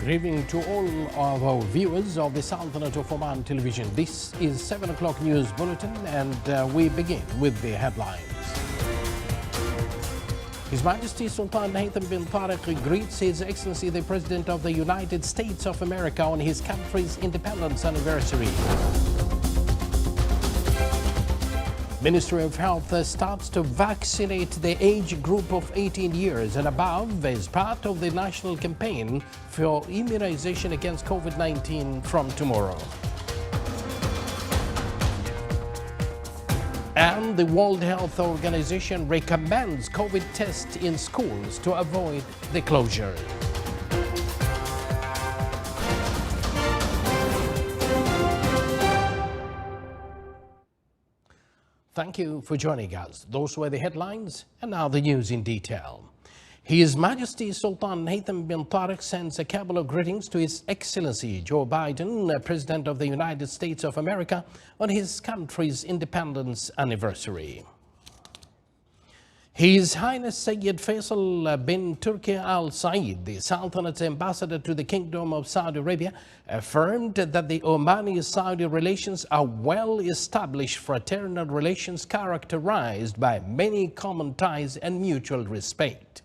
Good evening to all of our viewers of the Sultanate of Oman television. This is 7 o'clock news bulletin and we begin with the headlines. His Majesty Sultan Haytham bin Tariq greets His Excellency the President of the United States of America on his country's independence anniversary. Ministry of Health starts to vaccinate the age group of 18 years and above as part of the national campaign for immunization against COVID-19 from tomorrow. And the World Health Organization recommends COVID tests in schools to avoid the closure. Thank you for joining us. Those were the headlines, and now the news in detail. His Majesty Sultan Haytham bin Tariq sends a cabal of greetings to His Excellency Joe Biden, President of the United States of America, on his country's independence anniversary. His Highness Sayyid Faisal bin Turki Al Said, the Sultanate's ambassador to the Kingdom of Saudi Arabia, affirmed that the Omani-Saudi relations are well-established fraternal relations characterized by many common ties and mutual respect.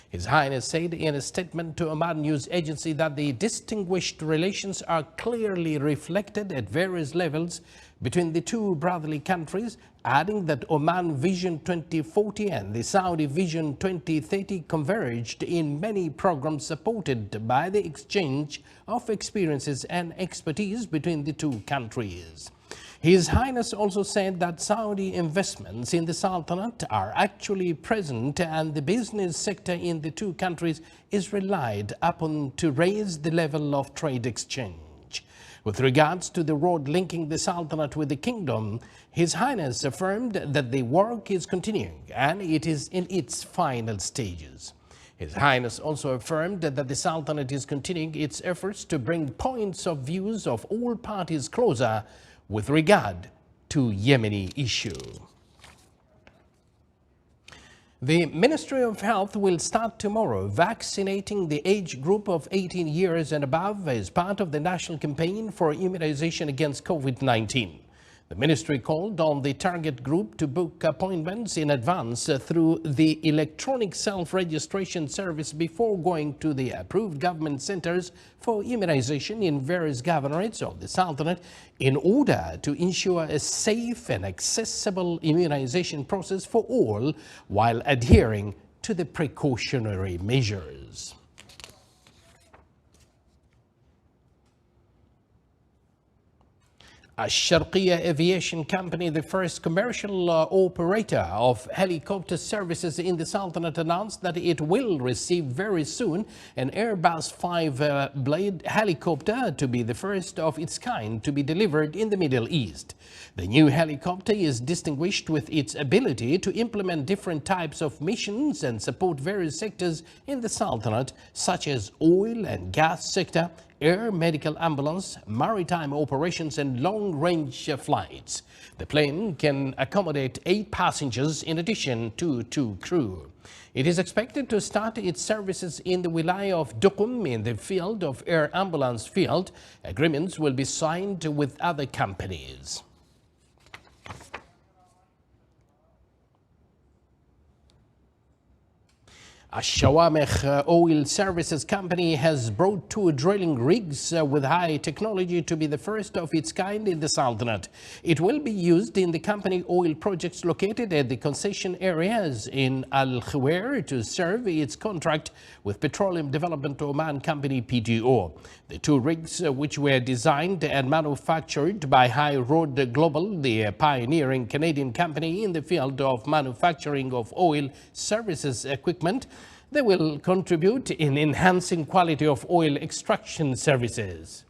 His Highness said in a statement to Oman News Agency that the distinguished relations are clearly reflected at various levels between the two brotherly countries, adding that Oman Vision 2040 and the Saudi Vision 2030 converged in many programs supported by the exchange of experiences and expertise between the two countries. His Highness also said that Saudi investments in the Sultanate are actually present and the business sector in the two countries is relied upon to raise the level of trade exchange. With regards to the road linking the Sultanate with the Kingdom, His Highness affirmed that the work is continuing and it is in its final stages. His Highness also affirmed that the Sultanate is continuing its efforts to bring points of views of all parties closer with regard to Yemeni issue. The Ministry of Health will start tomorrow vaccinating the age group of 18 years and above as part of the national campaign for immunization against COVID-19. The ministry called on the target group to book appointments in advance through the electronic self-registration service before going to the approved government centers for immunization in various governorates of the Sultanate in order to ensure a safe and accessible immunization process for all while adhering to the precautionary measures. Sharqiya Aviation Company, the first commercial operator of helicopter services in the Sultanate, announced that it will receive very soon an Airbus 5-blade helicopter to be the first of its kind to be delivered in the Middle East. The new helicopter is distinguished with its ability to implement different types of missions and support various sectors in the Sultanate, such as oil and gas sector, air, medical ambulance, maritime operations and long-range flights. The plane can accommodate 8 passengers in addition to 2 crew. It is expected to start its services in the Wilaya of Duqm in the field of air ambulance field. Agreements will be signed with other companies. Shawamekh Oil Services Company has brought 2 drilling rigs with high technology to be the first of its kind in the Sultanate. It will be used in the company oil projects located at the concession areas in Al Khawair to serve its contract with Petroleum Development Oman Company PTO. The 2 rigs, which were designed and manufactured by High Road Global, the pioneering Canadian company in the field of manufacturing of oil services equipment, they will contribute in enhancing quality of oil extraction services.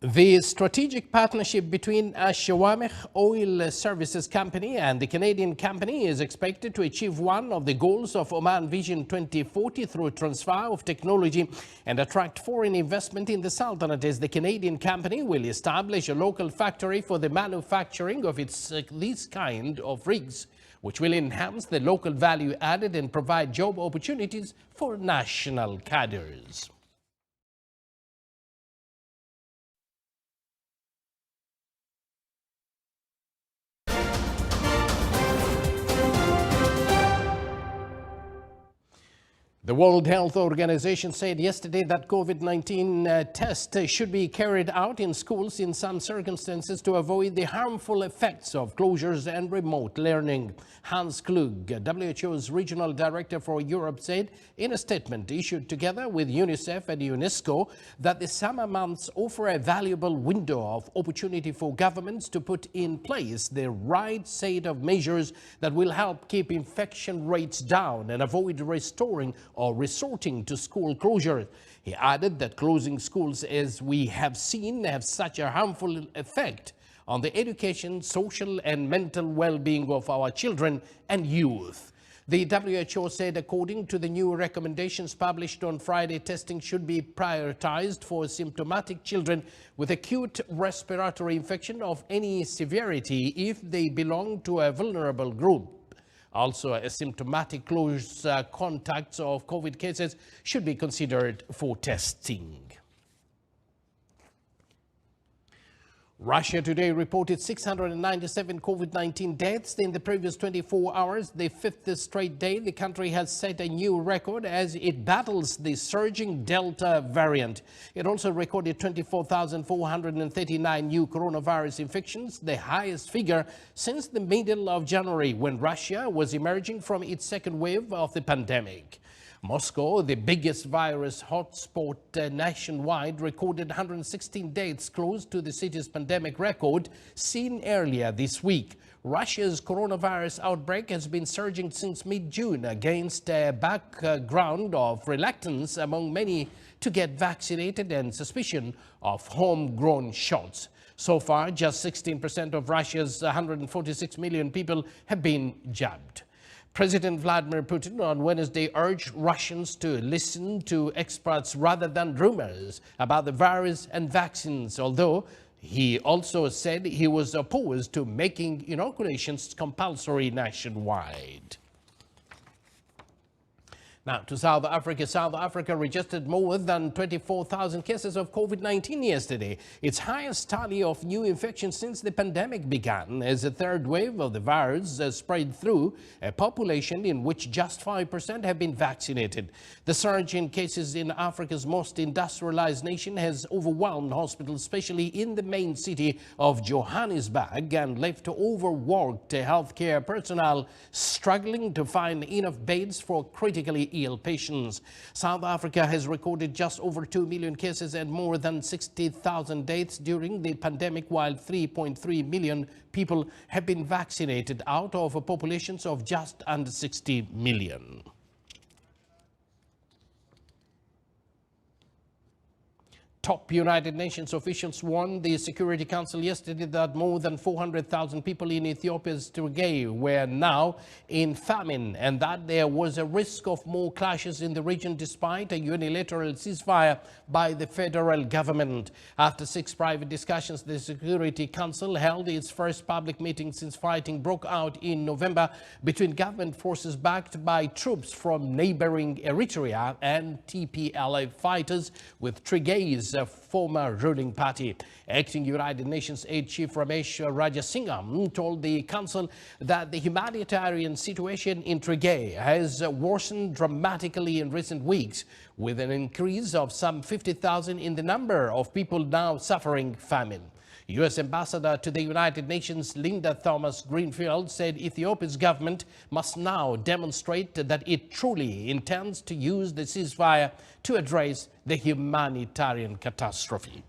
The strategic partnership between Shawameh Oil Services Company and the Canadian company is expected to achieve one of the goals of Oman Vision 2040 through transfer of technology and attract foreign investment in the Sultanate, as the Canadian company will establish a local factory for the manufacturing of this kind of rigs, which will enhance the local value added and provide job opportunities for national cadres. The World Health Organization said yesterday that COVID-19 tests should be carried out in schools in some circumstances to avoid the harmful effects of closures and remote learning. Hans Klug, WHO's regional director for Europe, said in a statement issued together with UNICEF and UNESCO that the summer months offer a valuable window of opportunity for governments to put in place the right set of measures that will help keep infection rates down and avoid restoring or resorting to school closure. He added that closing schools, as we have seen, have such a harmful effect on the education, social and mental well-being of our children and youth. The WHO said according to the new recommendations published on Friday, testing should be prioritized for symptomatic children with acute respiratory infection of any severity if they belong to a vulnerable group. Also, asymptomatic close contacts of COVID cases should be considered for testing. Russia today reported 697 COVID-19 deaths in the previous 24 hours, the fifth straight day the country has set a new record as it battles the surging Delta variant. It also recorded 24,439 new coronavirus infections, the highest figure since the middle of January, when Russia was emerging from its second wave of the pandemic. Moscow, the biggest virus hotspot nationwide, recorded 116 deaths, close to the city's pandemic record seen earlier this week. Russia's coronavirus outbreak has been surging since mid-June against a background of reluctance among many to get vaccinated and suspicion of homegrown shots. So far, just 16% of Russia's 146 million people have been jabbed. President Vladimir Putin on Wednesday urged Russians to listen to experts rather than rumors about the virus and vaccines, although he also said he was opposed to making inoculations compulsory nationwide. Now to South Africa. South Africa registered more than 24,000 cases of COVID-19 yesterday, its highest tally of new infections since the pandemic began, as a third wave of the virus spread through a population in which just 5% have been vaccinated. The surge in cases in Africa's most industrialized nation has overwhelmed hospitals, especially in the main city of Johannesburg, and left overworked healthcare personnel struggling to find enough beds for critically ill patients. South Africa has recorded just over 2 million cases and more than 60,000 deaths during the pandemic, while 3.3 million people have been vaccinated out of a population of just under 60 million. Top United Nations officials warned the Security Council yesterday that more than 400,000 people in Ethiopia's Tigray were now in famine, and that there was a risk of more clashes in the region despite a unilateral ceasefire by the federal government. After 6 private discussions, the Security Council held its first public meeting since fighting broke out in November between government forces backed by troops from neighboring Eritrea and TPLF fighters with Tigray's former ruling party. Acting United Nations Aid Chief Ramesh Rajasingham told the Council that the humanitarian situation in Tigray has worsened dramatically in recent weeks, with an increase of some 50,000 in the number of people now suffering famine. U.S. Ambassador to the United Nations Linda Thomas-Greenfield said Ethiopia's government must now demonstrate that it truly intends to use the ceasefire to address the humanitarian catastrophe.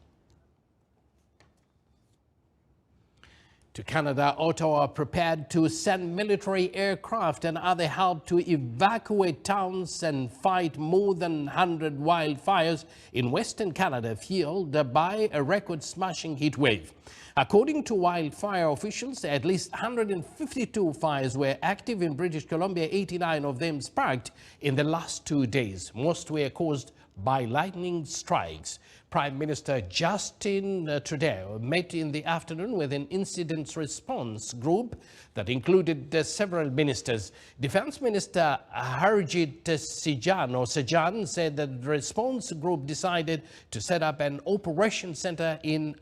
To Canada, Ottawa prepared to send military aircraft and other help to evacuate towns and fight more than 100 wildfires in Western Canada fueled by a record-smashing heat wave. According to wildfire officials, at least 152 fires were active in British Columbia, 89 of them sparked in the last 2 days. Most were caused by lightning strikes. Prime Minister Justin Trudeau met in the afternoon with an incident response group that included several ministers. Defense Minister Harjit Sajjan said that the response group decided to set up an operation center in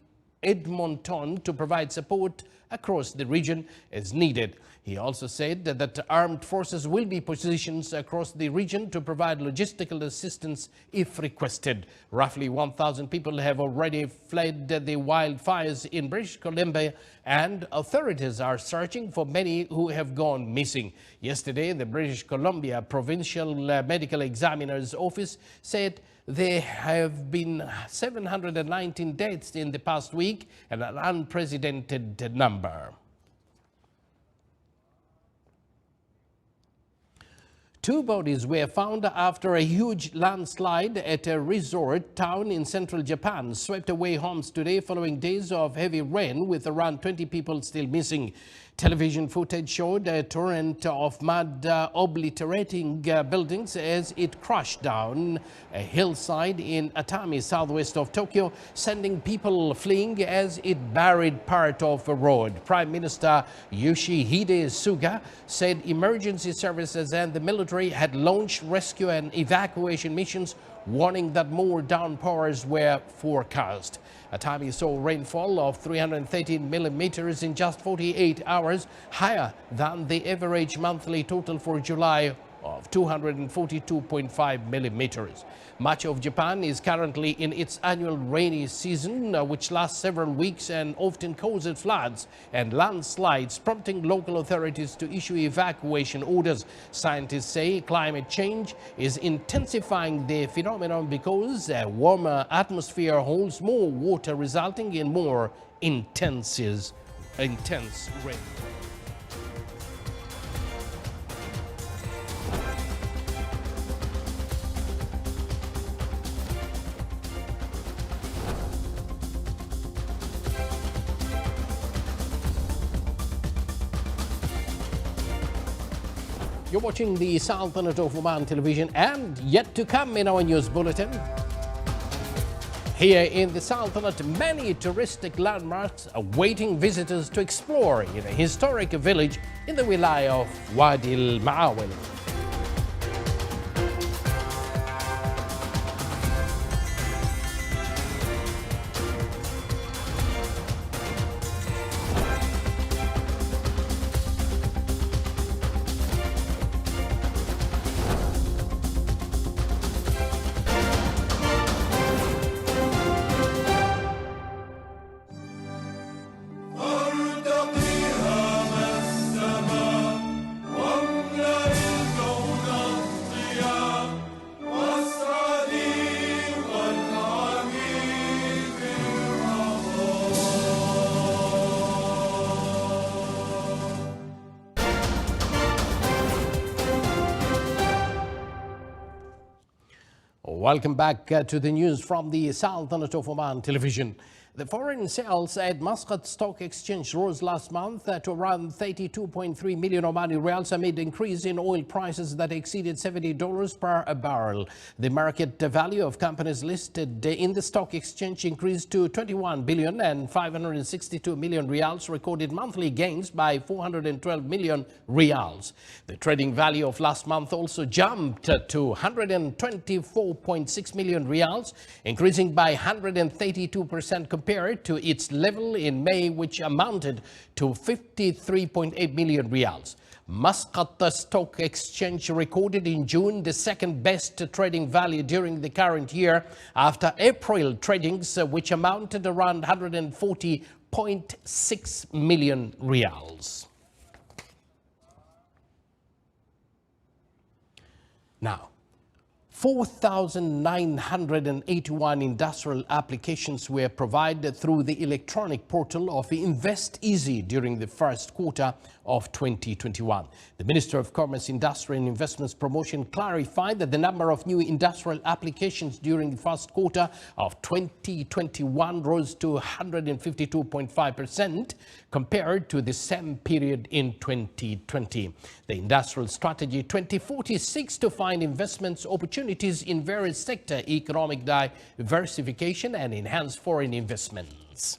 Edmonton to provide support across the region as needed. He also said that armed forces will be positioned across the region to provide logistical assistance if requested. Roughly 1,000 people have already fled the wildfires in British Columbia, and authorities are searching for many who have gone missing. Yesterday, the British Columbia Provincial Medical Examiner's Office said there have been 719 deaths in the past week, and an unprecedented number. Two bodies were found after a huge landslide at a resort town in central Japan swept away homes today following days of heavy rain, with around 20 people still missing. Television footage showed a torrent of mud obliterating buildings as it crashed down a hillside in Atami, southwest of Tokyo, sending people fleeing as it buried part of a road. Prime Minister Yoshihide Suga said emergency services and the military had launched rescue and evacuation missions, warning that more downpours were forecast. Atami saw rainfall of 313 millimeters in just 48 hours, higher than the average monthly total for July of 242.5 millimeters. Much of Japan is currently in its annual rainy season, which lasts several weeks and often causes floods and landslides, prompting local authorities to issue evacuation orders. Scientists say climate change is intensifying the phenomenon because a warmer atmosphere holds more water, resulting in more intense rain. You're watching the Sultanate of Oman television, and yet to come in our news bulletin. Here in the Sultanate, many touristic landmarks are awaiting visitors to explore in a historic village in the wilaya of Wadi al-Maawil. Welcome back to the news from the Sultanate of Oman television. The foreign sales at Muscat Stock Exchange rose last month to around 32.3 million Omani Riyals amid increase in oil prices that exceeded $70 per barrel. The market value of companies listed in the stock exchange increased to 21 billion and 562 million Riyals, recorded monthly gains by 412 million Riyals. The trading value of last month also jumped to 124.6 million Riyals, increasing by 132% compared to its level in May, which amounted to 53.8 million Riyals. Muscat Stock Exchange recorded in June the second best trading value during the current year after April tradings, which amounted around 140.6 million Riyals. Now, 4,981 industrial applications were provided through the electronic portal of Invest Easy during the first quarter of 2021. The Minister of Commerce, Industry and Investments Promotion clarified that the number of new industrial applications during the first quarter of 2021 rose to 152.5% compared to the same period in 2020. The Industrial Strategy 2040 seeks to find investments opportunities in various sectors, economic diversification and enhance foreign investments.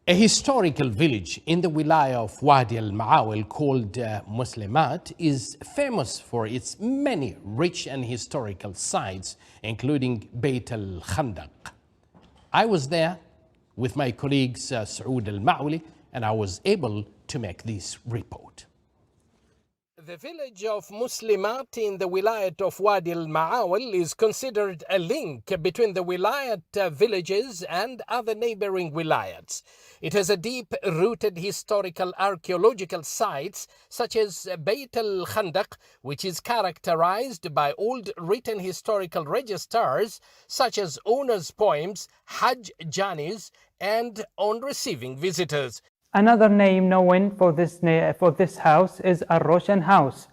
A historical village in the wilaya of Wadi al-Ma'awil called Muslimat is famous for its many rich and historical sites, including Bayt al-Khandaq. I was there with my colleagues Saud al-Ma'awili, and I was able to make this report. The village of Muslimat in the wilayat of Wadi al-Ma'awil is considered a link between the wilayat villages and other neighboring wilayats. It has a deep-rooted historical archaeological sites such as Bayt al-Khandaq, which is characterized by old written historical registers such as owners' poems, Hajj journeys, and on receiving visitors. Another name known for this house is Al-Roshan House.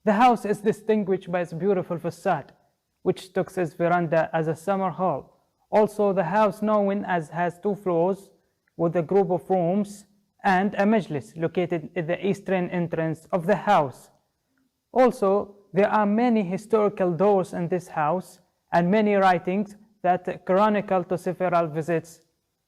The house is distinguished by its beautiful facade, which took its veranda as a summer hall. Also, the house known as has 2 floors with a group of rooms and a majlis located at the eastern entrance of the house. Also, there are many historical doors in this house and many writings that chronicle to several visits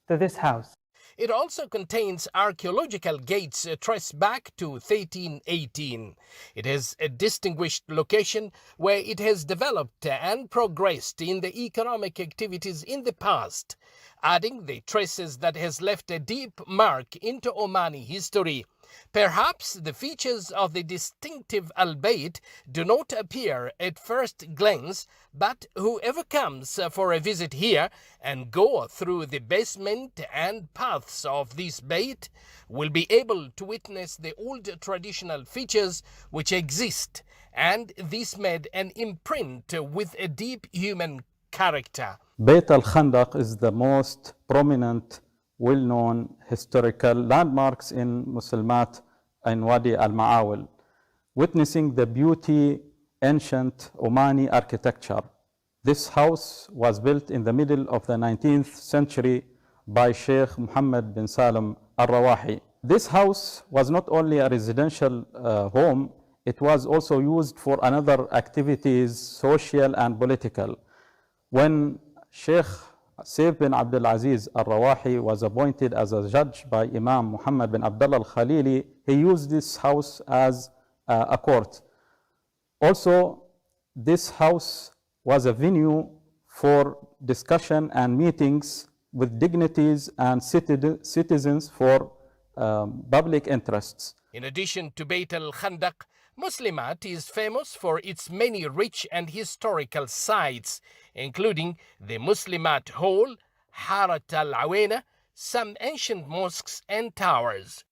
to this house. It also contains archaeological gates traced back to 1318. It has a distinguished location where it has developed and progressed in the economic activities in the past, adding the traces that has left a deep mark into Omani history. Perhaps the features of the distinctive Al-Bayt do not appear at first glance, but whoever comes for a visit here and go through the basement and paths of this Bayt will be able to witness the old traditional features which exist, and this made an imprint with a deep human character. Bayt al-Khandaq is the most prominent well-known historical landmarks in Muslimat and Wadi al-Ma'awil, witnessing the beauty ancient Omani architecture. This house was built in the middle of the 19th century by Sheikh Muhammad bin Salim al-Rawahi. This house was not only a residential home, it was also used for another activities, social and political. When Sheikh Saif bin Abdul Aziz al-Rawahi was appointed as a judge by Imam Muhammad bin Abdullah al-Khalili, he used this house as a court. Also, this house was a venue for discussion and meetings with dignitaries and citizens for public interests. In addition to Bayt al-Khandaq, Muslimat is famous for its many rich and historical sites, including the Muslimat Hall, Harat al-Awena, some ancient mosques and towers.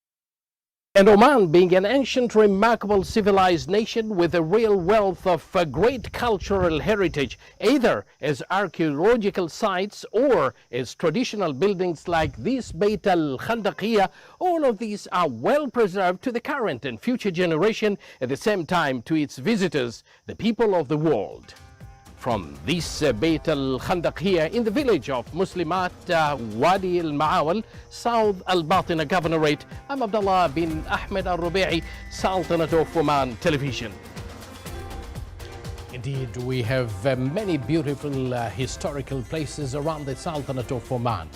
And Oman, being an ancient, remarkable, civilized nation with a real wealth of great cultural heritage, either as archaeological sites or as traditional buildings like this Bayt al-Khandaq here, all of these are well preserved to the current and future generation, at the same time to its visitors, the people of the world. From this Bayt al-Khandaq here in the village of Muslimat, Wadi al-Ma'awil, South al-Batina Governorate, I'm Abdullah bin Ahmed al-Rubi'i, Sultanate of Oman Television. Indeed, we have many beautiful historical places around the Sultanate of Oman.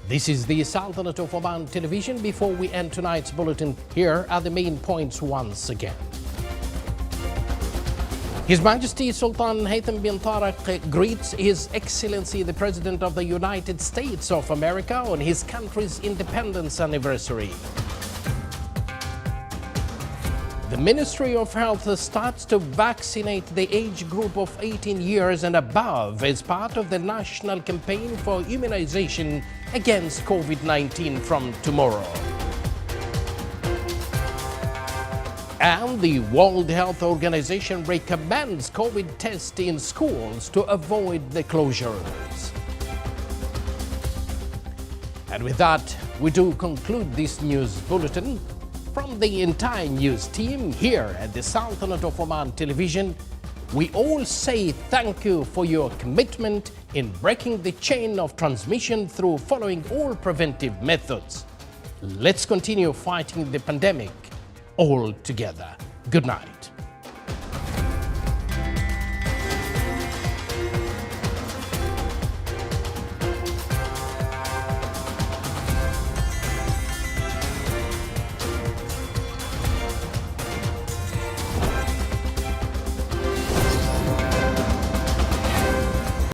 This is the Sultanate of Oman Television. Before we end tonight's bulletin, here are the main points once again. His Majesty Sultan Haytham bin Tariq greets His Excellency the President of the United States of America on his country's independence anniversary. The Ministry of Health starts to vaccinate the age group of 18 years and above as part of the national campaign for immunization against COVID-19 from tomorrow. And the World Health Organization recommends COVID tests in schools to avoid the closures. And with that, we do conclude this news bulletin. From the entire news team here at the Sultanate of Oman Television, we all say thank you for your commitment in breaking the chain of transmission through following all preventive methods. Let's continue fighting the pandemic all together. Good night.